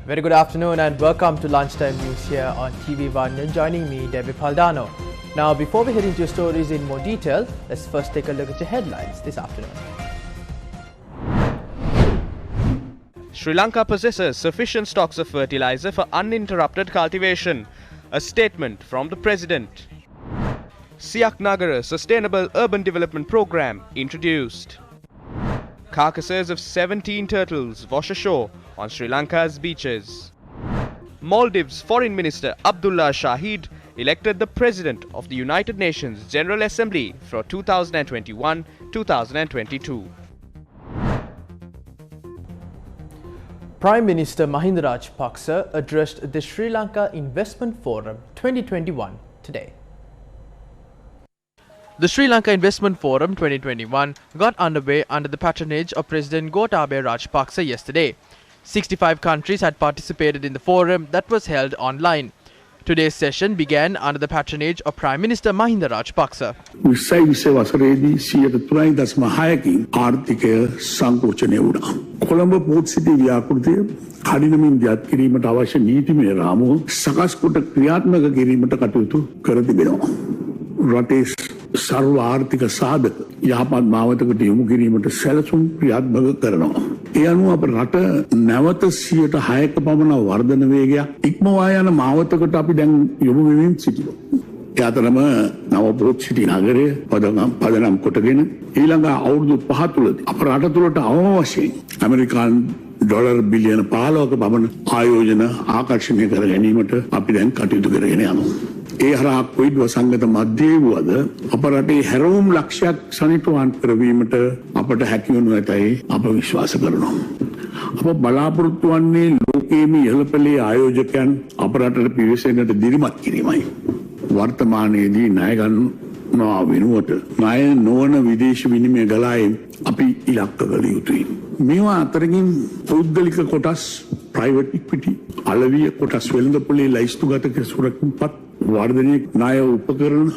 Very good afternoon and welcome to Lunchtime News here on TV1 and joining me, Debbie Paldano. Now, before we head into your stories in more detail, let's first take a look at your headlines this afternoon. Sri Lanka possesses sufficient stocks of fertilizer for uninterrupted cultivation. A statement from the President. Siak Nagara Sustainable Urban Development Program introduced. Carcasses of 17 turtles wash ashore on Sri Lanka's beaches. Maldives Foreign Minister Abdullah Shahid elected the President of the United Nations General Assembly for 2021-2022. Prime Minister Mahinda Rajapaksa addressed the Sri Lanka Investment Forum 2021 today. The Sri Lanka Investment Forum 2021 got underway under the patronage of President Gotabaya Rajapaksa yesterday. 65 countries had participated in the forum that was held online. Today's session began under the patronage of Prime Minister Mahinda Rajapaksa. විශ්ව වසරේදී 3.6කින් ආර්ථිකය සංකෝචනය වුණා. Colombo port සිටි ව්‍යාපෘතිය කඩිනමින් දියත් කිරීමට අවශ්‍ය නීතිමය රාමුව සකස් කොට ක්‍රියාත්මක කිරීමට කටයුතු කර තිබෙනවා. රටේ सर्व आर्थिक साधक යහපත් මාවතකට යොමු කිරීමට සැලසුම් ක්‍රියාත්මක කරනවා. ඒ අනුව අප රට නැවත 6% පමණ වර්ධන වේගයක් ඉක්මවා යන මාවතකට අපි දැන් යොමු වෙමින් සිටිනවා. ඒ අතරම නව පෝට් සිටි නගරය පදනම් කොටගෙන ඊළඟ අවුරුදු 5 තුළදී අප රට තුළට අවම වශයෙන් ඇමරිකානු ඩොලර් බිලියන 15ක පමණ ආයෝජන ආකර්ෂණය කර ගැනීමට අපි දැන් කටයුතු කරගෙන යනවා. ඒ හරහා කොයිඩ් වසංගත මැදේ වුවද අප රටේ හැරවුම් ලක්ෂයක් සනිටුවන් කරවීමට අපට හැකි වනු ඇතැයි අප විශ්වාස කරනවා. අප බලාපොරොත්තු වන්නේ ලෝකයේම ඉහළ පෙළේ ආයෝජකයන් අප රටට පිවිසෙන්නට දිරිමත් කිරීමයි. වර්තමානයේදී ණය ගන්නවා වෙනුවට ණය නොවන විදේශ විනිමය ගලායෙන් අපි ඉලක්ක කළ යුතුයි. මේවා අතරින් පෞද්ගලික කොටස් ප්‍රයිවට් ඉක්විටි අලවිය කොටස් වෙළඳපොලේ ලයිස්තුගත සුරකින්පත් වර්ධනය ණය උපකරණ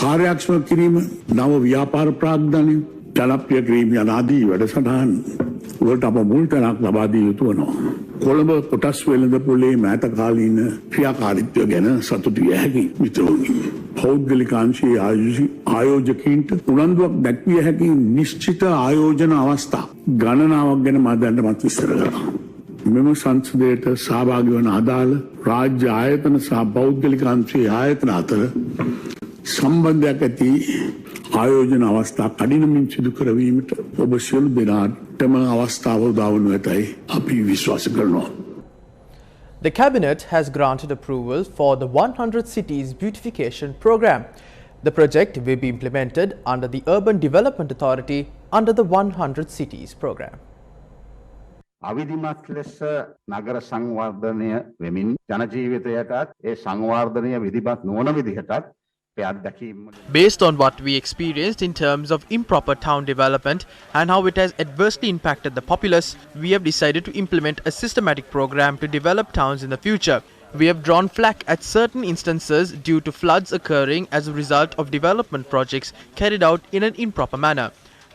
කාර්යක්ෂම කිරීම නව ව්‍යාපාර ප්‍රාග්ධනය ජනප්‍රිය කිරීම යන ආදී වැඩසටහන් වලට අප මුල් තැනක් ලබා දිය යුතු වෙනවා. කොළඹ කොටස් වෙළඳපොලේ මෑත කාලීන ක්‍රියාකාරීත්වය ගැන සතුටු විය හැකි මිත්‍රවරුනි. පෞද්ගලික අංශයේ ආයෝජකයින්ට උනන්දුවක් දැක්විය හැකි නිශ්චිත ආයෝජන අවස්ථා ගණනාවක් ගැන මා දැනටමත් විස්තර කරනවා. මෙම සංසදයට සහභාගී වන අදාළ රාජ්‍ය ආයතන සහ පෞද්ගලික අංශයේ ආයතන අතර සම්බන්ධයක් ඇති ආයෝජන අවස්ථා කඩිනමින් සිදු කරවීමට ඔබ සියලු දෙනාටම අවස්ථාව උදා වනු ඇතැයි අපි විශ්වාස කරනවා. The Cabinet has granted approval for the 100 Cities Beautification Program. The project will be implemented under the Urban Development Authority under the 100 Cities Program. අවිධිමත් ලෙස නගර සංවර්ධනය වෙමින් ජන ජීවිතයටත් ඒ සංවර්ධනය විධිමත් නොවන විදිහටත් Based on what we experienced in terms of improper town development and how it has adversely impacted the populace, we have decided to implement a systematic program to develop towns in the future. We have drawn flack at certain instances due to floods occurring as a result of development projects carried out in an improper manner.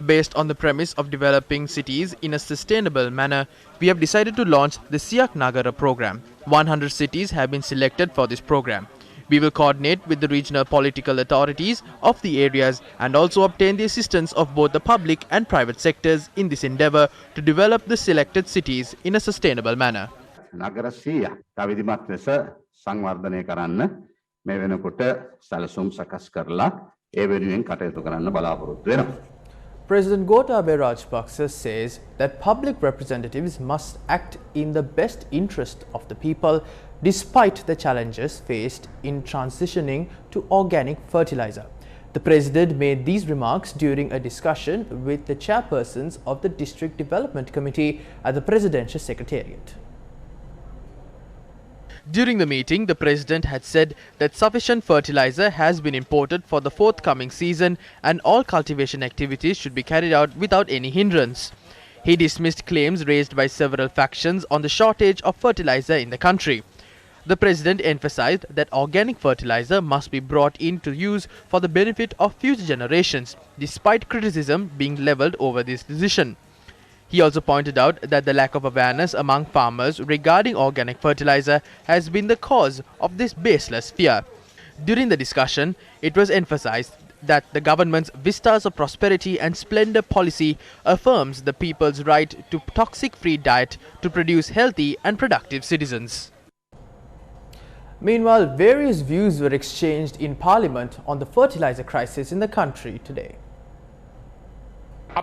Based on the premise of developing cities in a sustainable manner, we have decided to launch the Siak Nagara program. 100 cities have been selected for this program. We will coordinate with the regional political authorities of the areas and also obtain the assistance of both the public and private sectors in this endeavour to develop the selected cities in a sustainable manner. නගර 100ක් අවිධිමත් ලෙස සංවර්ධනය කරන්න මේ වෙනකොට සැලසුම් සකස් කරලා ඒ වෙනුවෙන් කටයුතු කරන්න බලාපොරොත්තු වෙනවා. President Gotabaya Rajapaksa says that public representatives must act in the best interest of the people despite the challenges faced in transitioning to organic fertilizer. The President made these remarks during a discussion with the chairpersons of the District Development Committee at the Presidential Secretariat. During the meeting, the President had said that sufficient fertilizer has been imported for the forthcoming season and all cultivation activities should be carried out without any hindrance. He dismissed claims raised by several factions on the shortage of fertilizer in the country. The President emphasized that organic fertilizer must be brought into use for the benefit of future generations, despite criticism being levelled over this decision. He also pointed out that the lack of awareness among farmers regarding organic fertilizer has been the cause of this baseless fear. During the discussion, it was emphasized that the government's Vistas of Prosperity and Splendor policy affirms the people's right to toxic-free diet to produce healthy and productive citizens. Meanwhile, various views were exchanged in Parliament on the fertilizer crisis in the country today.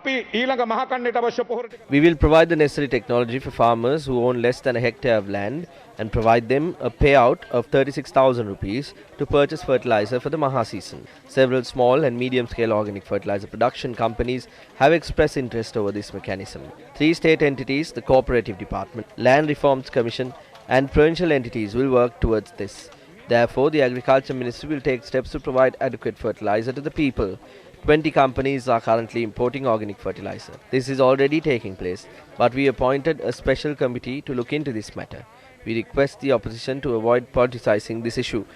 We will provide the necessary technology for farmers who own less than a hectare of land and provide them a payout of 36,000 rupees to purchase fertilizer for the Maha season. Several small and medium-scale organic fertilizer production companies have expressed interest over this mechanism. 3 state entities, the Cooperative Department, Land Reforms Commission and provincial entities will work towards this. Therefore, the Agriculture Ministry will take steps to provide adequate fertilizer to the people. 20 companies are currently importing organic fertilizer. This is already taking place, but we appointed a special committee to look into this matter. We request the opposition to avoid politicizing this issue.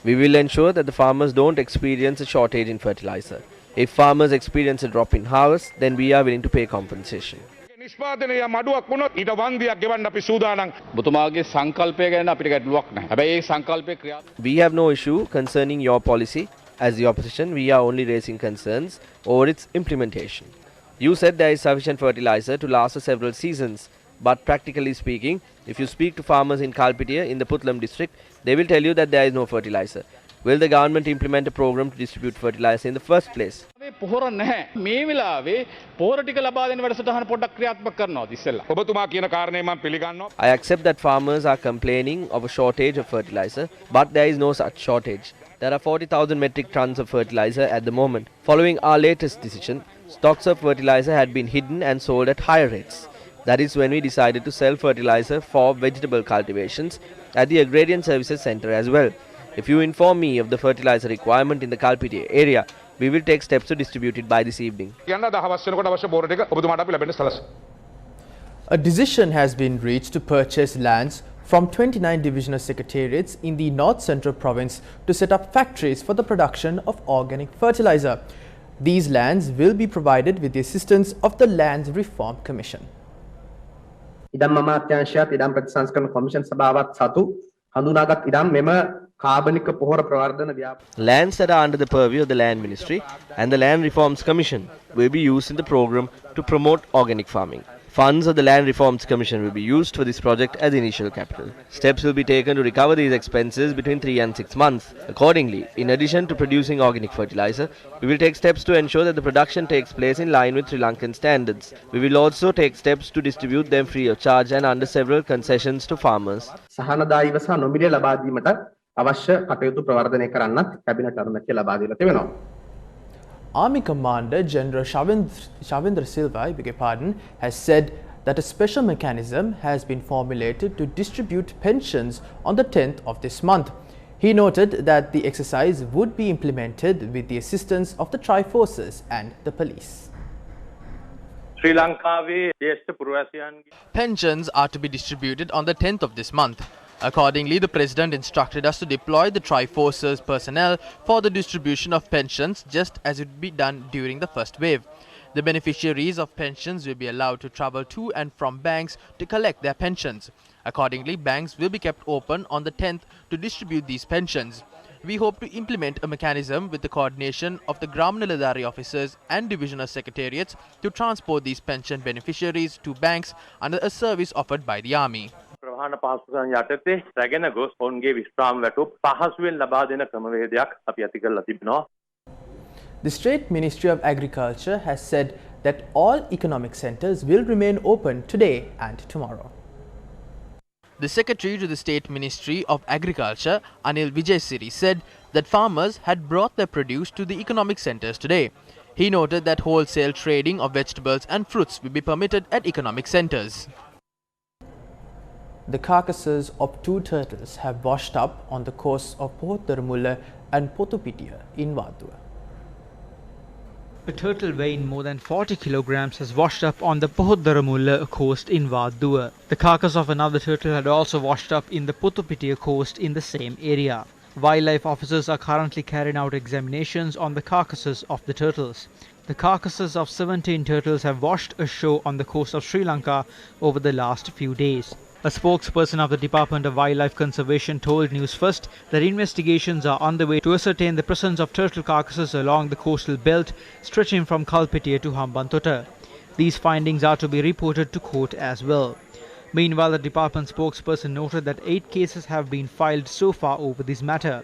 We will ensure that the farmers don't experience a shortage in fertilizer. If farmers experience a drop in harvest, then we are willing to pay compensation. We have no issue concerning your policy. As the opposition, we are only raising concerns over its implementation. You said there is sufficient fertilizer to last for several seasons, but practically speaking, if you speak to farmers in Kalpitiya in the Putlam district, they will tell you that there is no fertilizer. Will the government implement a program to distribute fertilizer in the first place? I accept that farmers are complaining of a shortage of fertilizer, but there is no such shortage. There are 40,000 metric tons of fertilizer at the moment. Following our latest decision, stocks of fertilizer had been hidden and sold at higher rates. That is when we decided to sell fertilizer for vegetable cultivations at the Agrarian Services Center as well. If you inform me of the fertilizer requirement in the Kalpitiya area, we will take steps to distribute it by this evening. A decision has been reached to purchase lands from 29 divisional secretariats in the North Central Province to set up factories for the production of organic fertilizer. These lands will be provided with the assistance of the Land Reform Commission. ඉඩම් අමාත්‍යාංශයත් ඉඩම් ප්‍රතිසංස්කරණ commission සභාවත් සතු හඳුනාගත් ඉඩම් මෙම කාබනික පොහොර ප්‍රවර්ධන ව්‍යාපෘති. Lands that are under the purview of the Land Ministry and the Land Reforms Commission will be used in the program to promote organic farming. Funds of the Land Reforms Commission will be used for this project as initial capital. Steps will be taken to recover these expenses between 3 and 6 months. Accordingly, in addition to producing organic fertilizer, we will take steps to ensure that the production takes place in line with Sri Lankan standards. We will also take steps to distribute them free of charge and under several concessions to farmers. සහනදායීව සහ නොමිලේ ලබා දීමට අවශ්‍ය කටයුතු ප්‍රවර්ධනය කරන්නත් cabinet අනුමැතිය ලබා දීලා තිබෙනවා. Army Commander General Shavindra Silva, has said that a special mechanism has been formulated to distribute pensions on the 10th of this month. He noted that the exercise would be implemented with the assistance of the Tri-Forces and the police. Pensions are to be distributed on the 10th of this month. Accordingly, the President instructed us to deploy the Tri-Forces personnel for the distribution of pensions just as it would be done during the first wave. The beneficiaries of pensions will be allowed to travel to and from banks to collect their pensions. Accordingly, banks will be kept open on the 10th to distribute these pensions. We hope to implement a mechanism with the coordination of the Gram Niladhari officers and divisional secretariats to transport these pension beneficiaries to banks under a service offered by the Army. ප්‍රවාහන පාසුකම් යටතේ රැගෙන ගොස් ඔවුන්ගේ විශ්‍රාම වැටුප් පහසුවෙන් ලබා දෙන ක්‍රමවේදයක් අපි ඇති කරලා තිබෙනවා. The State Ministry of Agriculture has said that all economic centres will remain open today and tomorrow. The Secretary to the State Ministry of Agriculture, Anil Vijay, said that farmers had brought their produce to the economic centres today. He noted that wholesale trading of vegetables and fruits will be permitted at economic centres. The carcasses of 2 turtles have washed up on the coasts of Pohotaramulla and Potupitiya in WADDUWA. A turtle weighing more than 40 kilograms has washed up on the Pohotaramulla coast in WADDUWA. The carcass of another turtle had also washed up in the Potupitiya coast in the same area. Wildlife officers are currently carrying out examinations on the carcasses of the turtles. The carcasses of 17 turtles have washed ashore on the coast of Sri Lanka over the last few days. A spokesperson of the Department of Wildlife Conservation told Newsfirst that investigations are underway to ascertain the presence of turtle carcasses along the coastal belt stretching from Kalpitiya to Hambantota. These findings are to be reported to court as well. Meanwhile, the department spokesperson noted that 8 cases have been filed so far over this matter.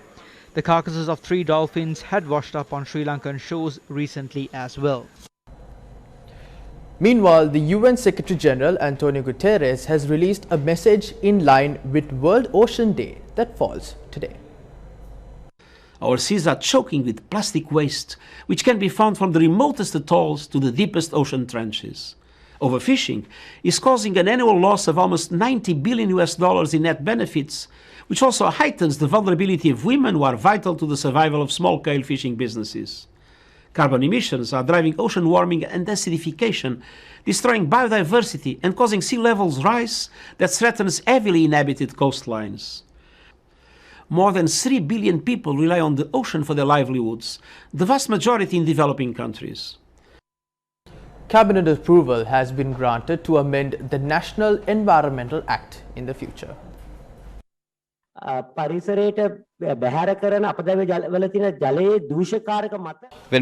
The carcasses of 3 dolphins had washed up on Sri Lankan shores recently as well. Meanwhile, the UN Secretary General António Guterres has released a message in line with World Ocean Day that falls today. Our seas are choking with plastic waste, which can be found from the remotest atolls to the deepest ocean trenches. Overfishing is causing an annual loss of almost $90 billion in net benefits, which also heightens the vulnerability of women who are vital to the survival of small-scale fishing businesses. Carbon emissions are driving ocean warming and acidification, destroying biodiversity and causing sea levels rise that threatens heavily inhabited coastlines. More than 3 billion people rely on the ocean for their livelihoods, the vast majority in developing countries. Cabinet approval has been granted to amend the National Environmental Act in the future. When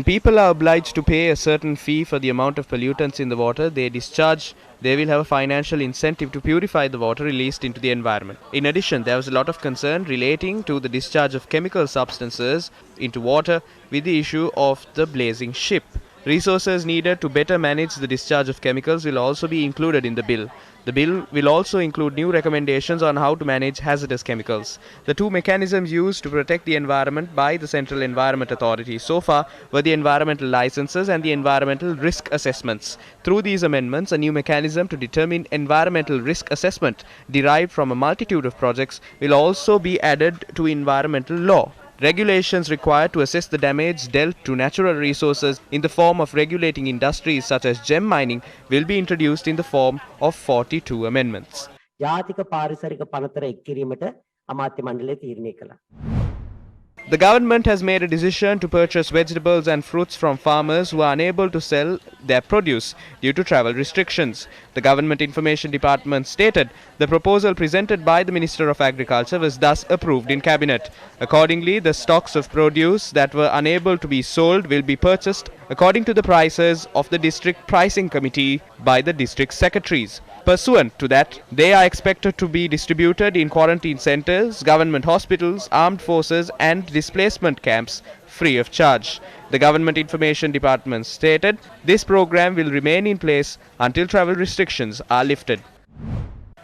people are obliged to pay a certain fee for the amount of pollutants in the water they discharge, they will have a financial incentive to purify the water released into the environment. In addition, there was a lot of concern relating to the discharge of chemical substances into water with the issue of the blazing ship. Resources needed to better manage the discharge of chemicals will also be included in the bill. The bill will also include new recommendations on how to manage hazardous chemicals. The 2 mechanisms used to protect the environment by the Central Environment Authority so far were the environmental licenses and the environmental risk assessments. Through these amendments, a new mechanism to determine environmental risk assessment derived from a multitude of projects will also be added to environmental law. Regulations required to assess the damage dealt to natural resources in the form of regulating industries such as gem mining will be introduced in the form of 42 amendments. The government has made a decision to purchase vegetables and fruits from farmers who are unable to sell their produce due to travel restrictions. The Government Information Department stated the proposal presented by the Minister of Agriculture was thus approved in Cabinet. Accordingly, the stocks of produce that were unable to be sold will be purchased according to the prices of the District Pricing Committee by the District Secretaries. Pursuant to that, they are expected to be distributed in quarantine centres, government hospitals, armed forces and displacement camps free of charge. The Government Information Department stated this program will remain in place until travel restrictions are lifted.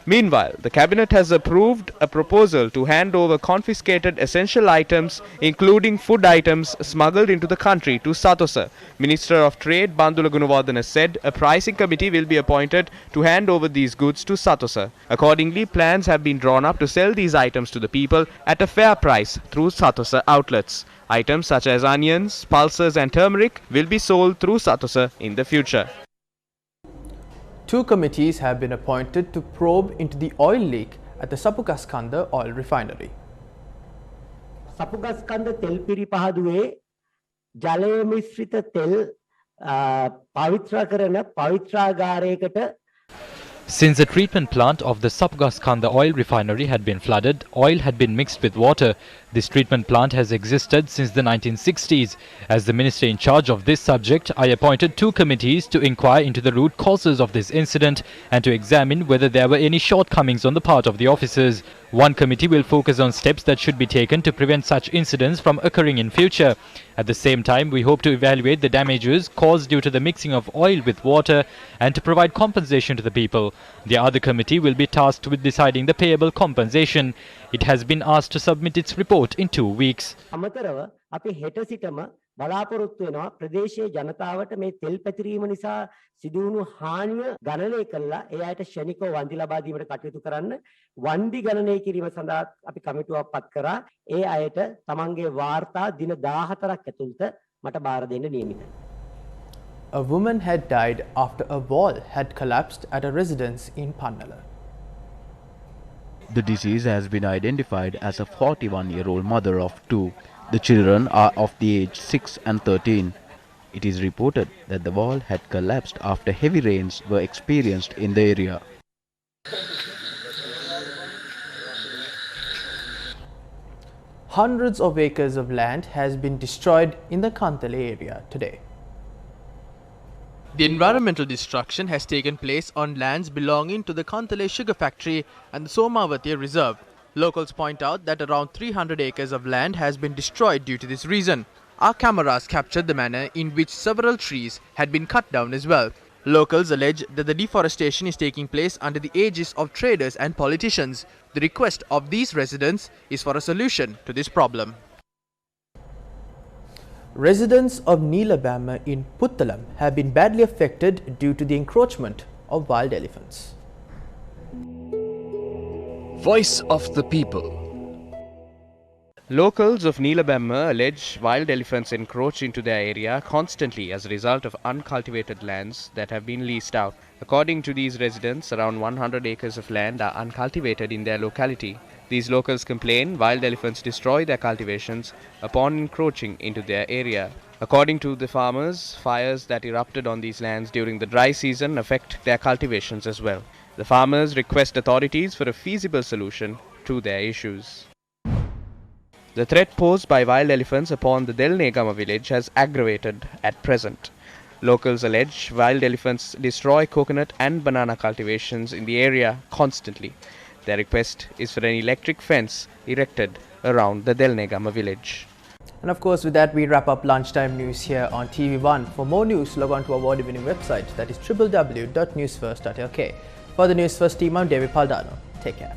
Meanwhile, the Cabinet has approved a proposal to hand over confiscated essential items, including food items smuggled into the country, to Satosa. Minister of Trade Bandula Gunawardena said a pricing committee will be appointed to hand over these goods to Satosa. Accordingly, plans have been drawn up to sell these items to the people at a fair price through Satosa outlets. Items such as onions, pulses and turmeric will be sold through Satosa in the future. 2 committees have been appointed to probe into the oil leak at the Sapugaskanda oil refinery. Sapugaskanda තෙල් පිරිපහදුවේ ජලය මිශ්‍රිත තෙල් පවිත්‍ර කරන පවිත්‍රාගාරයකට. Since the treatment plant of the Sapugaskanda oil refinery had been flooded, oil had been mixed with water. This treatment plant has existed since the 1960s. As the minister in charge of this subject, I appointed 2 committees to inquire into the root causes of this incident and to examine whether there were any shortcomings on the part of the officers. One committee will focus on steps that should be taken to prevent such incidents from occurring in future. At the same time, we hope to evaluate the damages caused due to the mixing of oil with water and to provide compensation to the people. The other committee will be tasked with deciding the payable compensation. It has been asked to submit its report in 2 weeks. අමතරව අපි හෙට සිටම බලාපොරොත්තු වෙනවා ප්‍රදේශයේ ජනතාවට මේ තෙල් පැතිරීම නිසා සිදුවුණු හානිය ගණනය කළා ඒ අයට ශනිකව වන්දි ලබා දීමට කටයුතු කරන්න වන්දි ගණනය කිරීම සඳහා අපි කමිටුවක් පත් කරා ඒ අයට තමන්ගේ වාර්තා දින 14ක් ඇතුළත මට බාර දෙන්න නියමිතයි. A woman had died after a wall had collapsed at a residence in Pannala. The deceased has been identified as a 41-year-old mother of 2. The children are of the age 6 and 13. It is reported that the wall had collapsed after heavy rains were experienced in the area. Hundreds of acres of land has been destroyed in the Kantale area today. The environmental destruction has taken place on lands belonging to the Kantale sugar factory and the Somawati reserve. Locals point out that around 300 acres of land has been destroyed due to this reason. Our cameras captured the manner in which several trees had been cut down as well. Locals allege that the deforestation is taking place under the aegis of traders and politicians. The request of these residents is for a solution to this problem. Residents of Neelabama in Puttalam have been badly affected due to the encroachment of wild elephants. Voice of the People. Locals of Neelabama allege wild elephants encroach into their area constantly as a result of uncultivated lands that have been leased out. According to these residents, around 100 acres of land are uncultivated in their locality. These locals complain wild elephants destroy their cultivations upon encroaching into their area. According to the farmers, fires that erupted on these lands during the dry season affect their cultivations as well. The farmers request authorities for a feasible solution to their issues. The threat posed by wild elephants upon the Delnegama village has aggravated at present. Locals allege wild elephants destroy coconut and banana cultivations in the area constantly. Their request is for an electric fence erected around the Delnegama village. And of course, with that, we wrap up lunchtime news here on TV1. For more news, log on to our award-winning website, that is www.newsfirst.lk. For the Newsfirst team, I'm David Paldano. Take care.